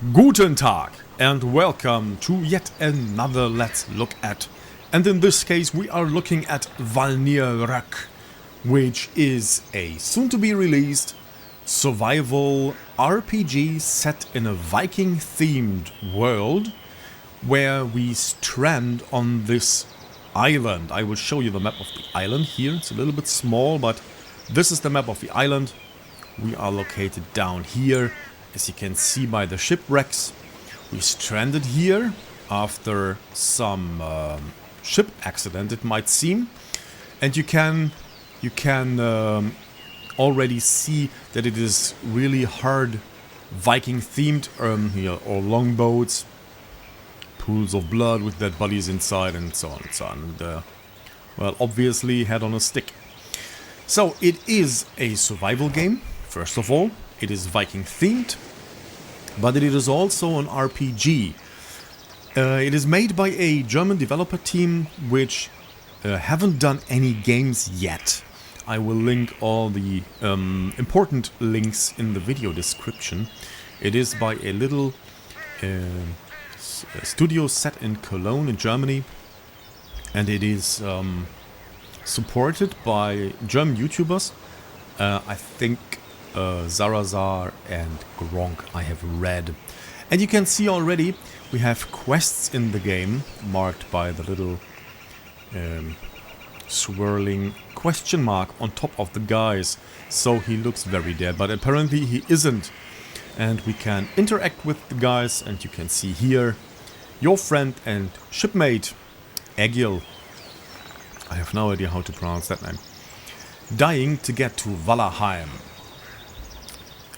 Guten Tag and welcome to yet another Let's Look At. And in this case we are looking at Valnir Rok, which is a soon-to-be released survival RPG set in a Viking-themed world where we strand on this island. I will show you the map of the island here. It's a little bit small, but this is the map of the island. We are located down here, as you can see by the shipwrecks. We stranded here after some ship accident, it might seem, and you can already see that it is really hard Viking themed. Here are longboats, pools of blood with dead bodies inside, and so on and so on. And, well, obviously head on a stick. So it is a survival game. First of all, it is Viking themed, but it is also an RPG. It is made by a German developer team which haven't done any games yet. I will link all the important links in the video description. It is by a little studio set in Cologne in Germany, and it is supported by German YouTubers. I think Zarazar and Gronk I have read. And you can see already we have quests in the game marked by the little swirling question mark on top of the guys. So he looks very dead, but apparently he isn't. And we can interact with the guys, and you can see here your friend and shipmate Egil. I have no idea how to pronounce that name. Dying to get to Valheim.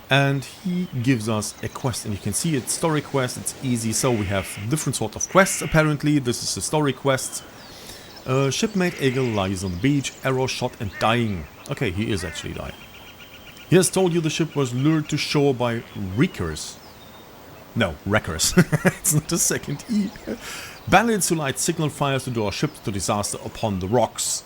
And he gives us a quest, and you can see it's story quest, it's easy, so we have different sort of quests apparently. This is a story quest. Shipmate Egil lies on the beach, arrow shot and dying. Okay, he is actually dying. He has told you the ship was lured to shore by wreckers. No, wreckers. It's not a second E. Bandits who light signal fires to lure ships to disaster upon the rocks.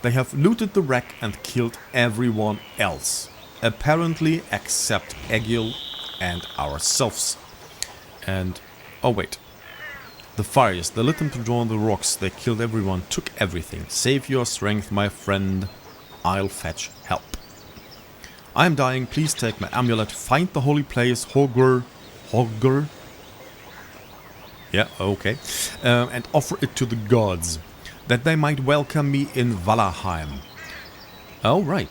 They have looted the wreck and killed everyone else. Apparently except Egil and ourselves. And, oh wait. The fires, they lit them to draw on the rocks, they killed everyone, took everything. Save your strength, my friend, I'll fetch help. I am dying, please take my amulet, find the holy place, Holger, yeah, okay, and offer it to the gods, that they might welcome me in Valheim. Oh, right.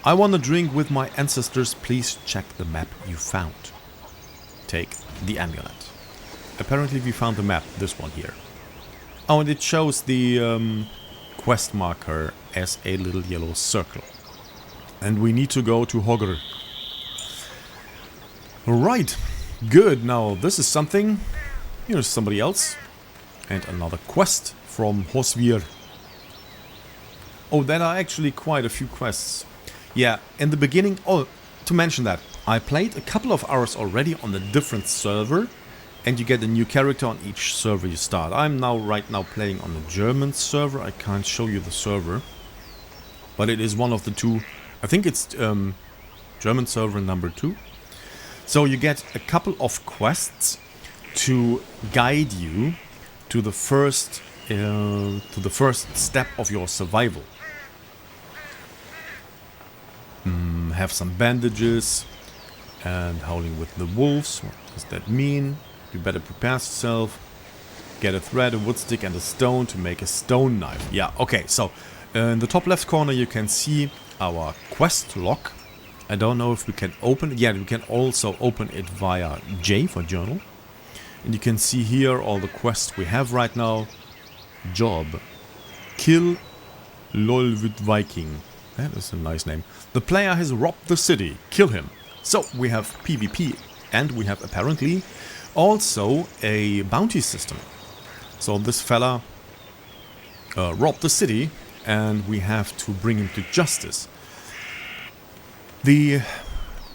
I want to drink with my ancestors, please check the map you found. Take the amulet. Apparently we found the map, this one here. Oh, and it shows the quest marker as a little yellow circle. And we need to go to Hogr. Right, good, now this is something. Here's somebody else. And another quest from Hosvir. Oh, there are actually quite a few quests. Yeah, in the beginning, oh, to mention that, I played a couple of hours already on a different server, and you get a new character on each server you start. I'm right now playing on a German server. I can't show you the server, but it is one of the two. I think it's German server number 2. So you get a couple of quests to guide you to the first step of your survival. Have some bandages and howling with the wolves. What does that mean? You better prepare yourself. Get a thread, a wood stick and a stone to make a stone knife. Yeah, okay, so in the top left corner you can see our quest log. I don't know if we can open it. Yeah, we can also open it via J for journal. And you can see here all the quests we have right now. Job. Kill Lolvud Viking. That is a nice name. The player has robbed the city. Kill him. So we have PvP, and we have apparently also a bounty system. So this fella robbed the city, and we have to bring him to justice. The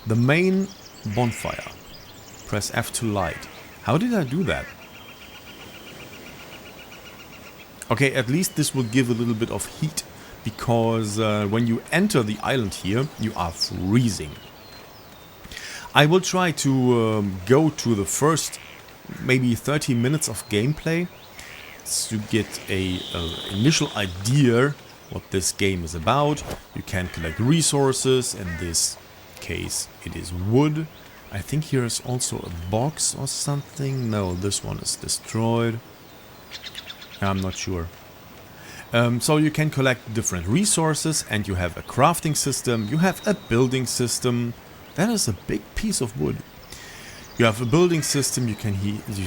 main bonfire. Press F to light. How did I do that? Okay, at least this will give a little bit of heat. Because when you enter the island here, you are freezing. I will try to go to the first maybe 30 minutes of gameplay to get a initial idea what this game is about. You can collect resources. In this case it is wood. I think here is also a box or something. No, this one is destroyed. I'm not sure. So you can collect different resources, and you have a crafting system, you have a building system. That is a big piece of wood. You have a building system, you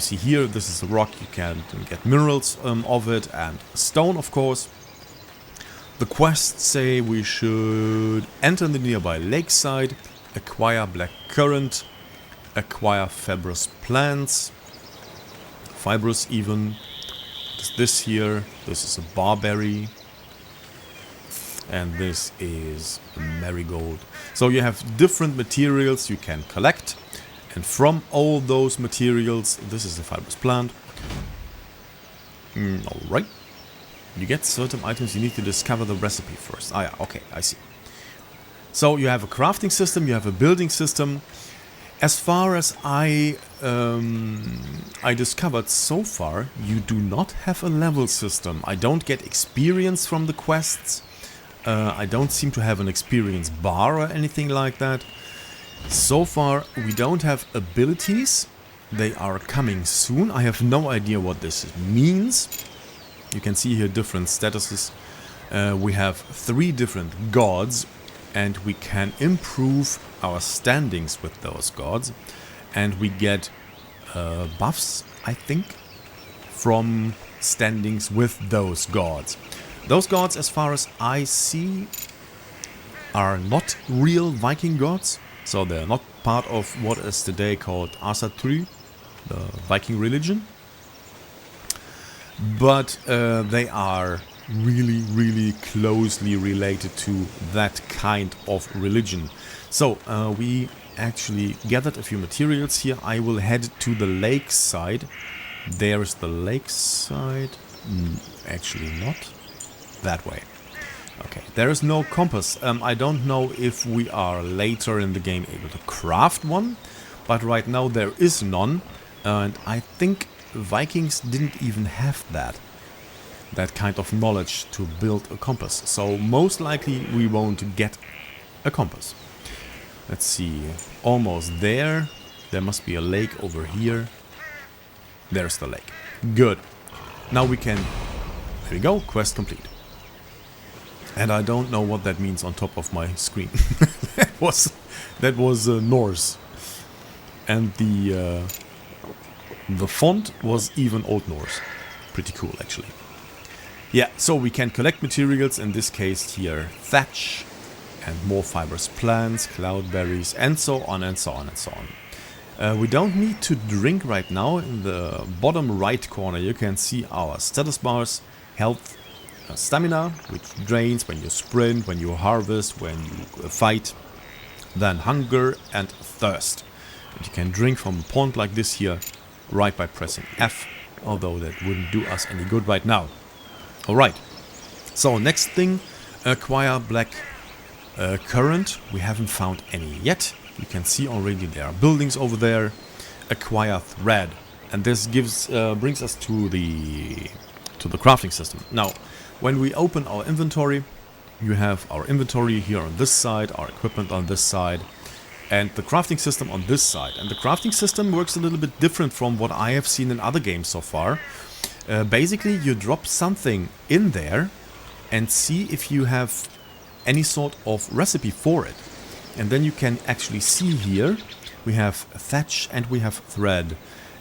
see here, this is a rock, you can get minerals of it, and stone of course. The quests say we should enter the nearby lakeside, acquire black currant, acquire fibrous plants, fibrous even. This here, this is a barberry, and this is a marigold. So you have different materials you can collect, and from all those materials, this is a fibrous plant. Alright, you get certain items, you need to discover the recipe first. Ah yeah, okay, I see. So you have a crafting system, you have a building system. As far as I discovered so far, you do not have a level system. I don't get experience from the quests. I don't seem to have an experience bar or anything like that. So far, we don't have abilities. They are coming soon. I have no idea what this means. You can see here different statuses. We have 3 different gods, and we can improve our standings with those gods, and we get buffs, I think, from standings with those gods. Those gods, as far as I see, are not real Viking gods, so they're not part of what is today called Asatru, the Viking religion, but they are really closely related to that kind of religion. So we actually gathered a few materials here. I will head to the lakeside. There is the lakeside. Actually not. That way. Okay, there is no compass. I don't know if we are later in the game able to craft one, but right now there is none, and I think Vikings didn't even have that kind of knowledge to build a compass. So most likely we won't get a compass. Let's see, almost there. There must be a lake over here. There's the lake. Good. Now we can, there we go, quest complete. And I don't know what that means on top of my screen. that was Norse. And the font was even Old Norse. Pretty cool actually. Yeah, so we can collect materials, in this case here thatch, and more fibrous plants, cloudberries, and so on and so on and so on. We don't need to drink right now. In the bottom right corner you can see our status bars, health, stamina, which drains when you sprint, when you harvest, when you fight, then hunger and thirst. And you can drink from a pond like this here right by pressing F, although that wouldn't do us any good right now. Alright, so next thing, acquire black currant. We haven't found any yet. You can see already there are buildings over there. Acquire thread, and this brings us to the crafting system. Now, when we open our inventory, you have our inventory here on this side, our equipment on this side, and the crafting system on this side. And the crafting system works a little bit different from what I have seen in other games so far. Basically, you drop something in there and see if you have any sort of recipe for it. And then you can actually see here, we have thatch and we have thread.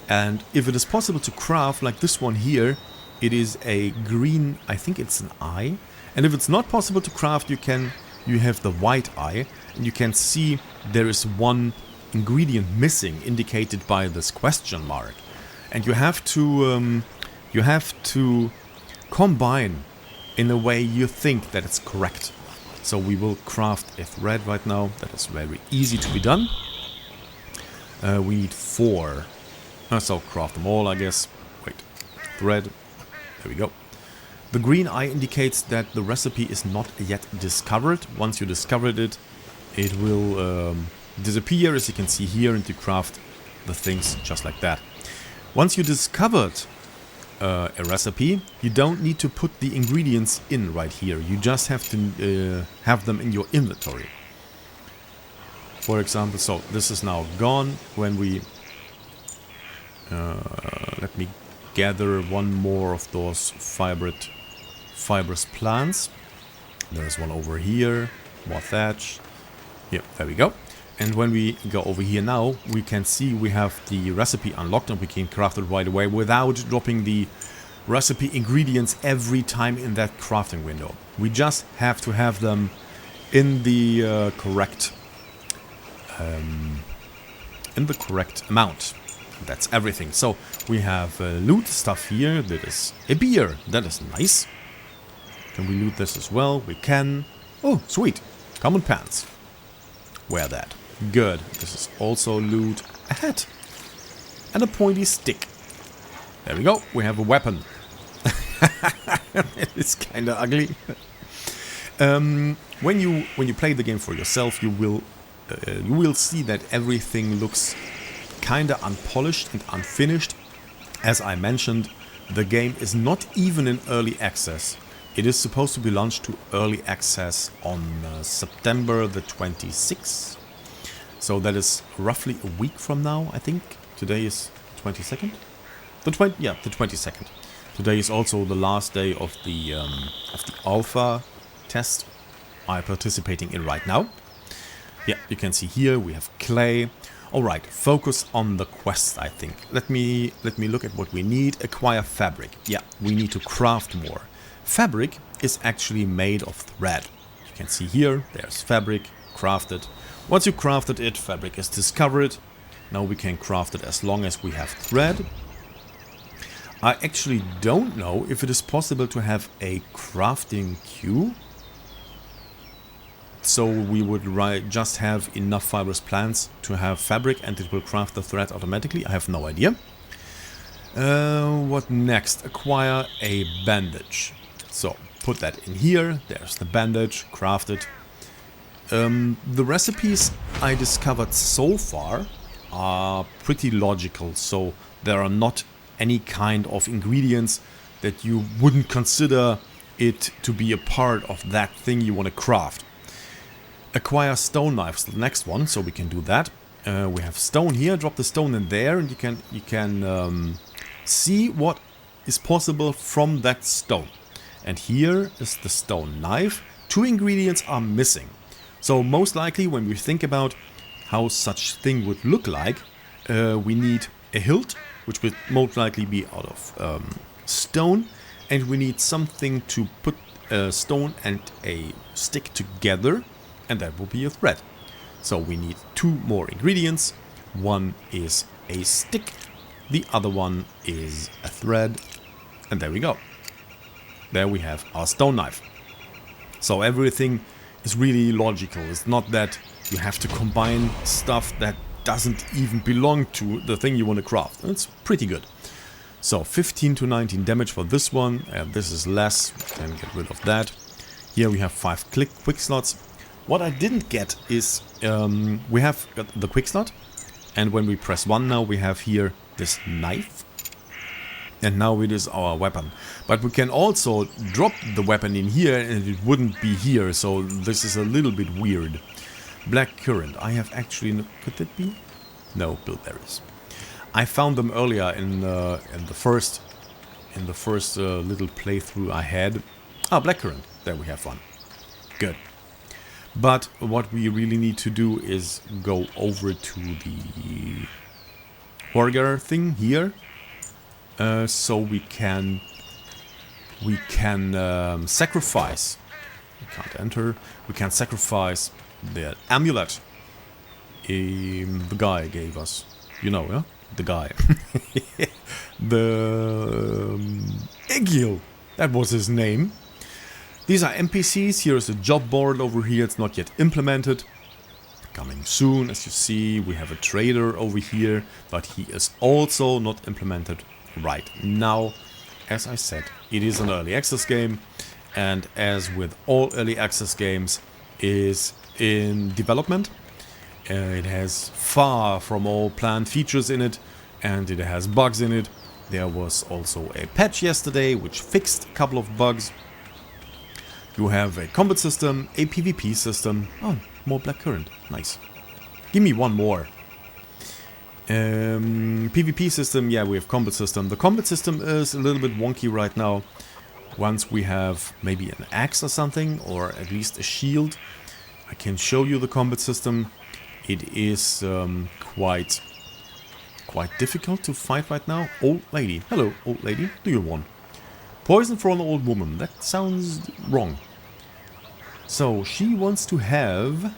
And if it is possible to craft like this one here, it is a green, I think it's an eye. And if it's not possible to craft, you have the white eye, and you can see there is one ingredient missing, indicated by this question mark. And you have to combine in a way you think that it's correct. So we will craft a thread right now. That is very easy to be done. We need 4. So craft them all, I guess. Wait, thread. There we go. The green eye indicates that the recipe is not yet discovered. Once you discovered it, it will disappear, as you can see here, and you craft the things just like that. Once you discovered a recipe, you don't need to put the ingredients in right here. You just have to have them in your inventory. For example, so this is now gone. When we let me gather one more of those fibrous plants. There's one over here, more thatch. Yeah, there we go. And when we go over here now, we can see we have the recipe unlocked and we can craft it right away without dropping the recipe ingredients every time in that crafting window. We just have to have them in the correct amount. That's everything. So we have loot stuff here. That is a beer. That is nice. Can we loot this as well? We can. Oh, sweet. Common pants. Wear that. Good. This is also loot. A hat. And a pointy stick. There we go. We have a weapon. It's kind of ugly. When you play the game for yourself, you will see that everything looks kind of unpolished and unfinished. As I mentioned, the game is not even in early access. It is supposed to be launched to early access on September the 26th. So that is roughly a week from now, I think. Today is 22nd? The 22nd. Today is also the last day of the alpha test I'm participating in right now. Yeah, you can see here we have clay. Alright, focus on the quest, I think. Let me look at what we need. Acquire fabric. Yeah, we need to craft more. Fabric is actually made of thread. You can see here, there's fabric, crafted. Once you crafted it, fabric is discovered. Now we can craft it as long as we have thread. I actually don't know if it is possible to have a crafting queue. So we would just have enough fibrous plants to have fabric and it will craft the thread automatically. I have no idea. What next? Acquire a bandage. So put that in here. There's the bandage. Craft it. The recipes I discovered so far are pretty logical. So there are not any kind of ingredients that you wouldn't consider it to be a part of that thing you want to craft. Acquire stone knives, the next one, so we can do that. We have stone here, drop the stone in there, and you can see what is possible from that stone. And here is the stone knife. 2 ingredients are missing. So most likely when we think about how such thing would look like, we need a hilt, which would most likely be out of stone, and we need something to put a stone and a stick together. And that will be a thread. So we need 2 more ingredients. One is a stick. The other one is a thread. And there we go. There we have our stone knife. So everything is really logical. It's not that you have to combine stuff that doesn't even belong to the thing you want to craft. It's pretty good. So 15 to 19 damage for this one. And this is less. We can get rid of that. Here we have 5 quick slots. What I didn't get is we have got the quick slot, and when we press 1 now we have here this knife, and now it is our weapon. But we can also drop the weapon in here and it wouldn't be here, so this is a little bit weird. Black currant, I have actually, could that be? No, bilberries. I found them earlier in the first little playthrough I had. Ah, black currant, there we have one. Good. But what we really need to do is go over to the Horgar thing here, so we can sacrifice. We can't enter. We can sacrifice the amulet the guy gave us. You know, yeah, the guy, the Egil. That was his name. These are NPCs. Here is a job board over here. It's not yet implemented. Coming soon, as you see. We have a trader over here, but he is also not implemented right now. As I said, it is an early access game, and as with all early access games, is in development. It has far from all planned features in it, and it has bugs in it. There was also a patch yesterday which fixed a couple of bugs. You have a combat system, a PvP system. Oh, more blackcurrant. Nice. Give me one more. PvP system, yeah, we have combat system. The combat system is a little bit wonky right now. Once we have maybe an axe or something, or at least a shield, I can show you the combat system. It is quite difficult to fight right now. Old lady. Hello, old lady. Do you want? Poison for an old woman. That sounds wrong. So, she wants to have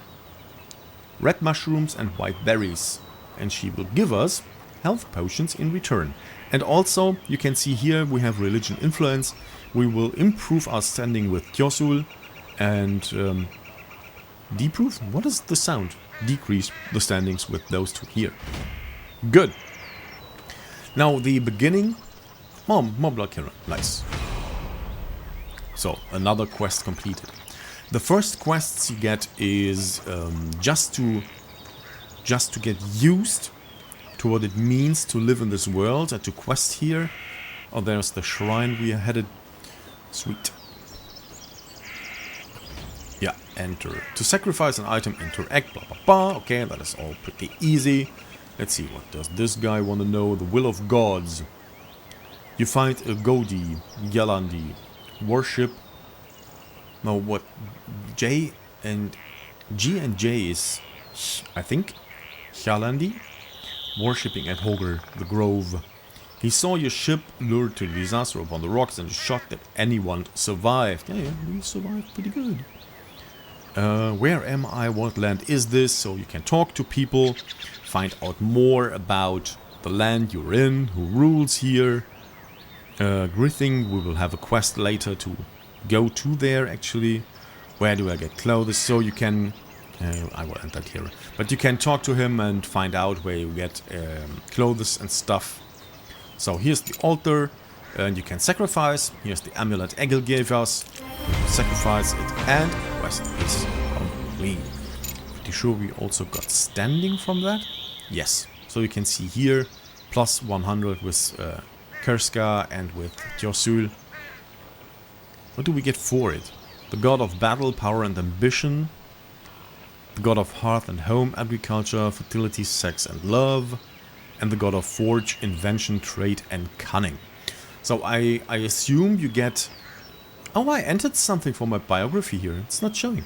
red mushrooms and white berries. And she will give us health potions in return. And also, you can see here we have religion influence. We will improve our standing with Tjosul and deprove? What is the sound? Decrease the standings with those two here. Good. Now the beginning. More blood killer. Nice. So another quest completed. The first quests you get is just to get used to what it means to live in this world and to quest here. Oh, there's the shrine we are headed. Sweet. Yeah, enter. To sacrifice an item, interact, blah blah blah. Okay, that is all pretty easy. Let's see, what does this guy want to know? The will of gods. You find a Godi, Yalandi. Worship. No, what? G and J is, I think, Yalandi. Worshipping at Hoger, the grove. He saw your ship lured to disaster upon the rocks and is shocked that anyone survived. Yeah, we survived pretty good. Where am I? What land is this? So you can talk to people, find out more about the land you're in, who rules here. Grithing, we will have a quest later to go to there actually. Where do I get clothes? So you can... I will end that here. But you can talk to him and find out where you get clothes and stuff. So here's the altar, and you can sacrifice. Here's the amulet Egil gave us. Sacrifice it, and quest is complete. Pretty sure we also got standing from that. Yes. So you can see here, plus 100 with Kerska and with Tjosul. What do we get for it? The god of battle, power and ambition. The god of hearth and home, agriculture, fertility, sex and love. And the god of forge, invention, trade and cunning. So I assume you get... Oh, I entered something for my biography here. It's not showing.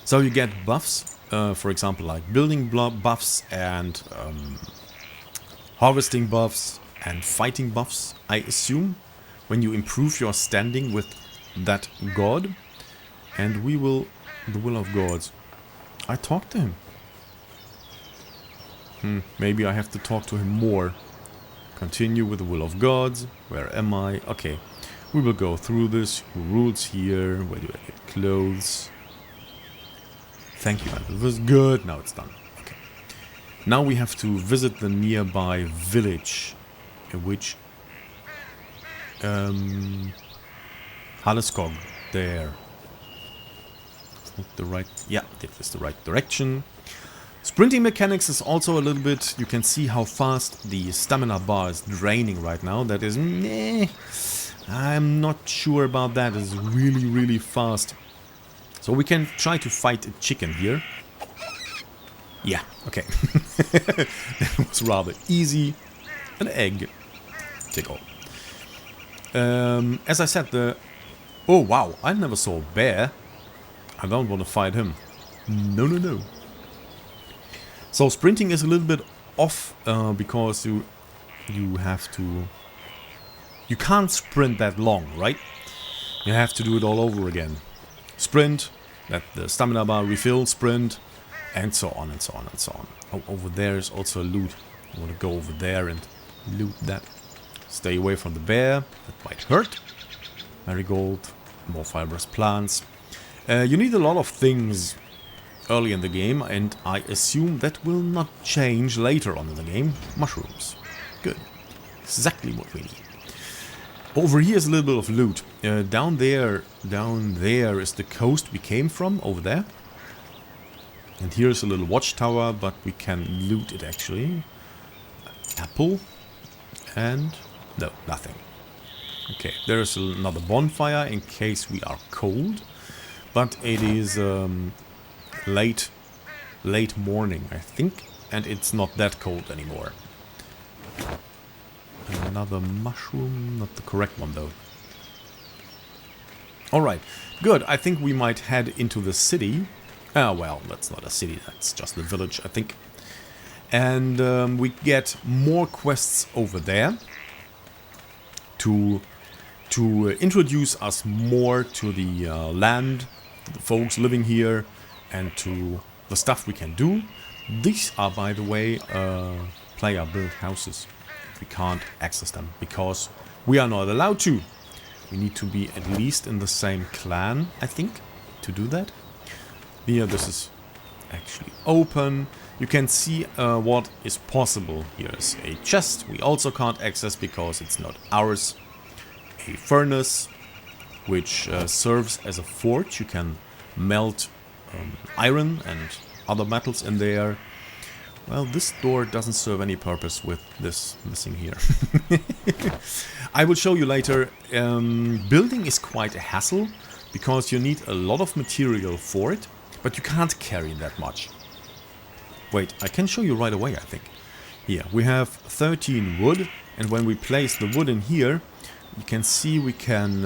So you get buffs, for example, like building buffs and harvesting buffs and fighting buffs, I assume, when you improve your standing with that god. And we will... The will of gods. I talked to him. Maybe I have to talk to him more. Continue with the will of gods. Where am I? Okay. We will go through this. Who rules here? Where do I get clothes? Thank you. It was good. Now it's done. Okay. Now we have to visit the nearby village. Which... Halleskog. There. The right... Yeah, that is the right direction. Sprinting mechanics is also a little bit... You can see how fast the stamina bar is draining right now. That is... Meh. I'm not sure about that. It's really, really fast. So we can try to fight a chicken here. Yeah, okay. That was rather easy. An egg. Take all. As I said, the... Oh, wow. I never saw a bear. I don't want to fight him. No, no, no. So sprinting is a little bit off because you have to... You can't sprint that long, right? You have to do it all over again. Sprint, let the stamina bar refill, sprint, and so on and so on and so on. Oh, over there is also a loot. I want to go over there and loot that. Stay away from the bear. That might hurt. Marigold, more fibrous plants. You need a lot of things early in the game, and I assume that will not change later on in the game. Mushrooms. Good. Exactly what we need. Over here is a little bit of loot. Down there is the coast we came from, over there. And here's a little watchtower, but we can loot it actually. Apple. And... no, nothing. Okay, there's another bonfire in case we are cold. But it is late morning, I think. And it's not that cold anymore. Another mushroom, not the correct one though. Alright, good. I think we might head into the city. Well, that's not a city, that's just a village, I think. And we get more quests over there to introduce us more to the land, the folks living here, and to the stuff we can do. These are, by the way, player-built houses. We can't access them because we are not allowed to. We need to be at least in the same clan, I think, to do that. Here, this is actually open. You can see what is possible. Here's a chest we also can't access because it's not ours. A furnace, which serves as a forge. You can melt iron and other metals in there. Well, this door doesn't serve any purpose with this missing here. I will show you later. Building is quite a hassle because you need a lot of material for it, but you can't carry that much. Wait, I can show you right away, I think. Here, we have 13 wood, and when we place the wood in here, you can see we can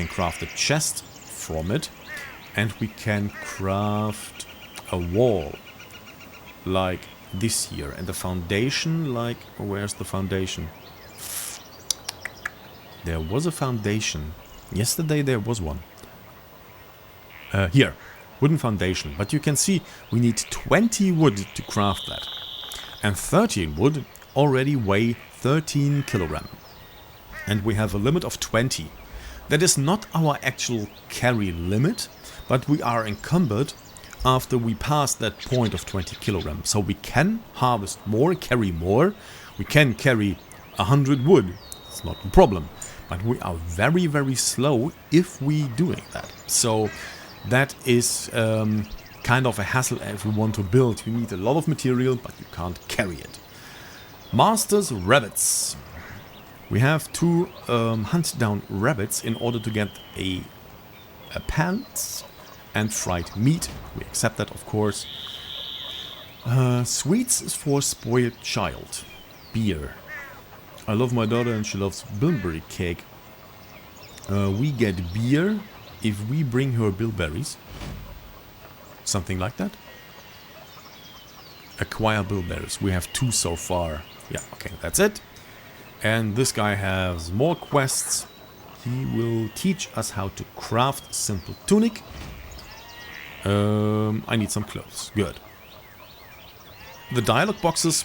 craft a chest from it, and we can craft a wall like this here, and the foundation, like, where's the foundation? There was a foundation. Yesterday there was one. Here, wooden foundation. But you can see we need 20 wood to craft that. And 13 wood already weigh 13 kilogram. And we have a limit of 20. That is not our actual carry limit, but we are encumbered after we pass that point of 20 kilograms. So we can harvest more, carry more. We can carry 100 wood. It's not a problem. But we are very, very slow if we doing that. So that is kind of a hassle if we want to build. You need a lot of material, but you can't carry it. Master's rabbits. We have to hunt down rabbits in order to get a pants and fried meat. We accept that, of course. Sweets is for spoiled child. Beer. I love my daughter and she loves bilberry cake. We get beer if we bring her bilberries. Something like that. Acquire bilberries. We have 2 so far. Yeah, okay, that's it. And this guy has more quests. He will teach us how to craft simple tunic. I need some clothes. Good. The dialogue boxes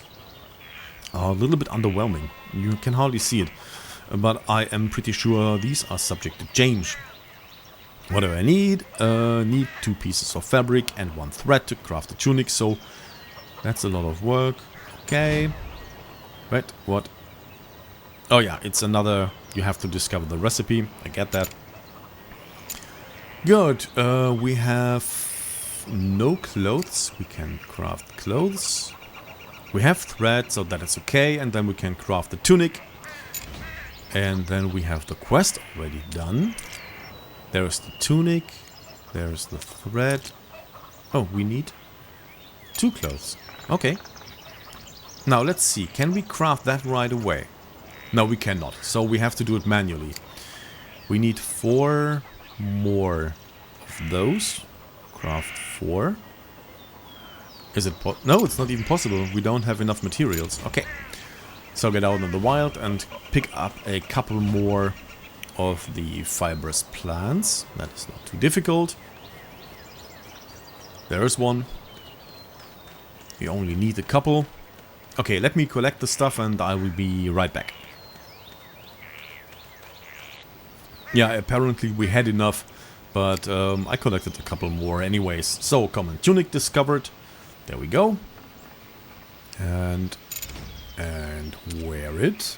are a little bit underwhelming. You can hardly see it. But I am pretty sure these are subject to change. What do I need? Need 2 pieces of fabric and 1 thread to craft a tunic. So that's a lot of work. Okay. Wait, what? Oh yeah, it's another... You have to discover the recipe. I get that. Good. We have no clothes. We can craft clothes. We have thread, so that is okay. And then we can craft the tunic. And then we have the quest already done. There's the tunic. There's the thread. Oh, we need 2 clothes. Okay. Now let's see. Can we craft that right away? No, we cannot. So we have to do it manually. We need 4 more of those. Craft 4. Is it no, it's not even possible. We don't have enough materials. Okay. So get out in the wild and pick up a couple more of the fibrous plants. That is not too difficult. There is one. We only need a couple. Okay, let me collect the stuff and I will be right back. Yeah, apparently we had enough, but I collected a couple more anyways. So, common tunic discovered. There we go. And wear it.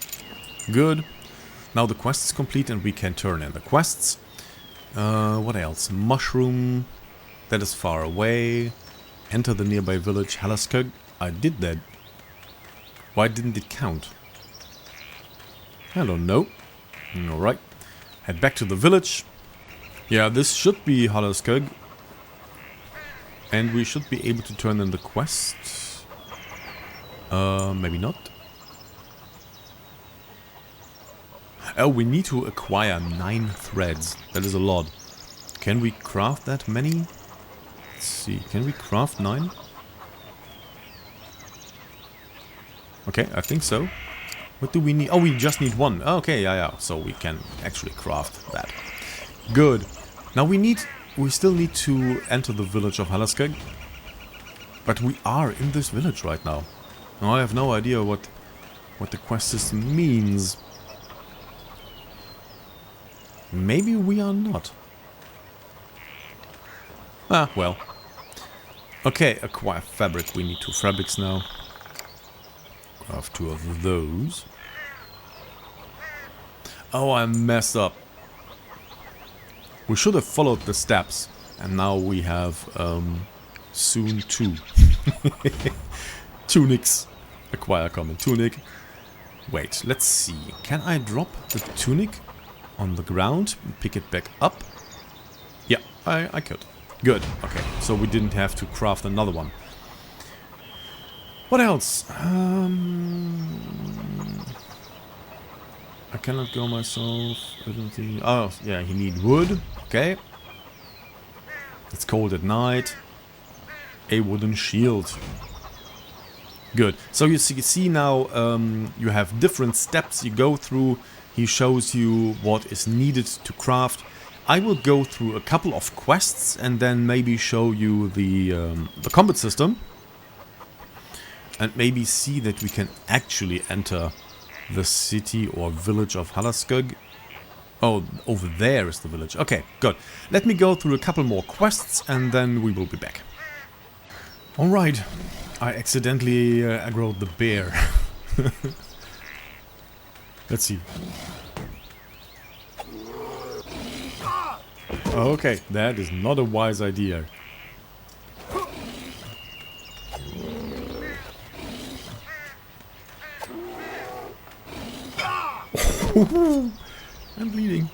Good. Now the quest is complete and we can turn in the quests. What else? Mushroom. That is far away. Enter the nearby village Halaskog. I did that. Why didn't it count? I don't know. Alright. Head back to the village. Yeah, this should be Halaskog. And we should be able to turn in the quest. Maybe not. Oh, we need to acquire 9 threads. That is a lot. Can we craft that many? Let's see. Can we craft 9? Okay, I think so. What do we need? Oh, we just need 1. Okay, yeah. So we can actually craft that. Good. Now we still need to enter the village of Halaskog. But we are in this village right now. Now I have no idea what the quest system means. Maybe we are not. Ah, well. Okay, acquire fabric. We need 2 fabrics now. Craft 2 of those. Oh, I messed up. We should have followed the steps. And now we have soon 2. Tunics. Acquire common tunic. Wait, let's see. Can I drop the tunic on the ground and pick it back up? Yeah, I could. Good. Okay, so we didn't have to craft another one. What else? I cannot go myself. I don't think. Oh, yeah, he need wood. Okay. It's cold at night. A wooden shield. Good. So you see now you have different steps you go through. He shows you what is needed to craft. I will go through a couple of quests and then maybe show you the combat system. And maybe see that we can actually enter the city or village of Halaskog. Oh, over there is the village. Okay, good. Let me go through a couple more quests and then we will be back. Alright. I accidentally aggroed the bear. Let's see. Okay, that is not a wise idea. I'm bleeding.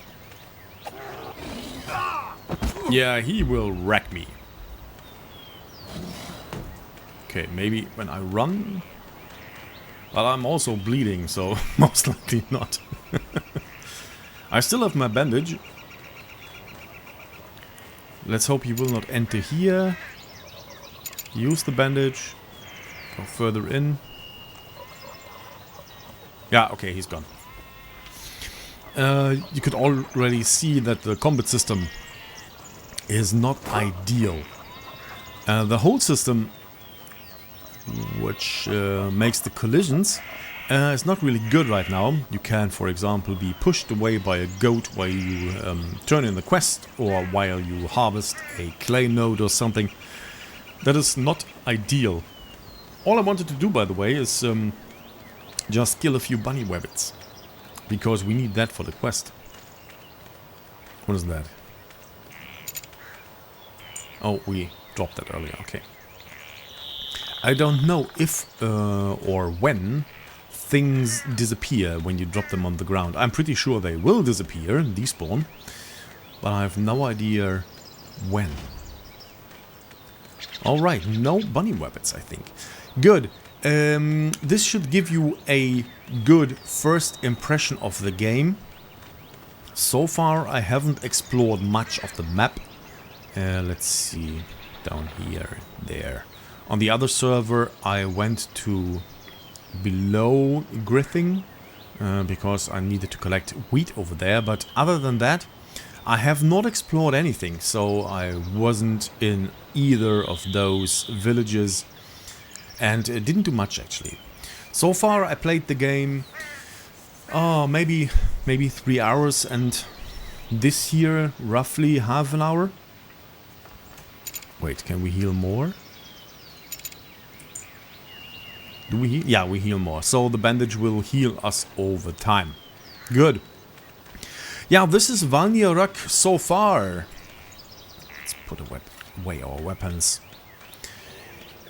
Yeah, he will wreck me. Okay, maybe when I run. Well, I'm also bleeding, so most likely not. I still have my bandage. Let's hope he will not enter here. Use the bandage. Go further in. Yeah, okay, he's gone. You could already see that the combat system is not ideal. The whole system, which makes the collisions, is not really good right now. You can, for example, be pushed away by a goat while you turn in the quest, or while you harvest a clay node or something. That is not ideal. All I wanted to do, by the way, is just kill a few bunny rabbits. Because we need that for the quest. What is that? Oh, we dropped that earlier, okay. I don't know if or when things disappear when you drop them on the ground. I'm pretty sure they will disappear and despawn. But I have no idea when. Alright, no bunny rabbits, I think. Good. This should give you a good first impression of the game. So far I haven't explored much of the map. Let's see, down here, there. On the other server I went to below Grithing because I needed to collect wheat over there, but other than that I have not explored anything, so I wasn't in either of those villages. And it didn't do much actually. So far I played the game maybe 3 hours, and this here roughly half an hour. Wait, can we heal more? Do we heal? Yeah, we heal more. So the bandage will heal us over time. Good. Yeah, this is Valnir Rok so far. Let's put away our weapons.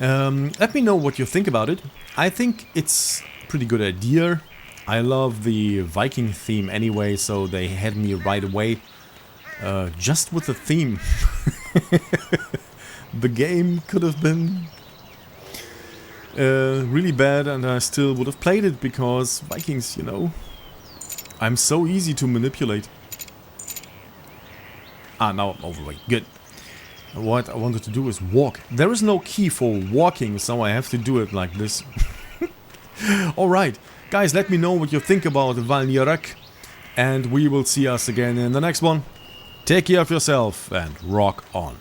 Let me know what you think about it. I think it's a pretty good idea. I love the Viking theme anyway, so they had me right away. Just with the theme. The game could have been really bad and I still would have played it because Vikings, you know, I'm so easy to manipulate. Ah, now I'm overweight. Good. What I wanted to do is walk. There is no key for walking, so I have to do it like this. Alright, guys, let me know what you think about Valnir Rok, and we will see us again in the next one. Take care of yourself and rock on.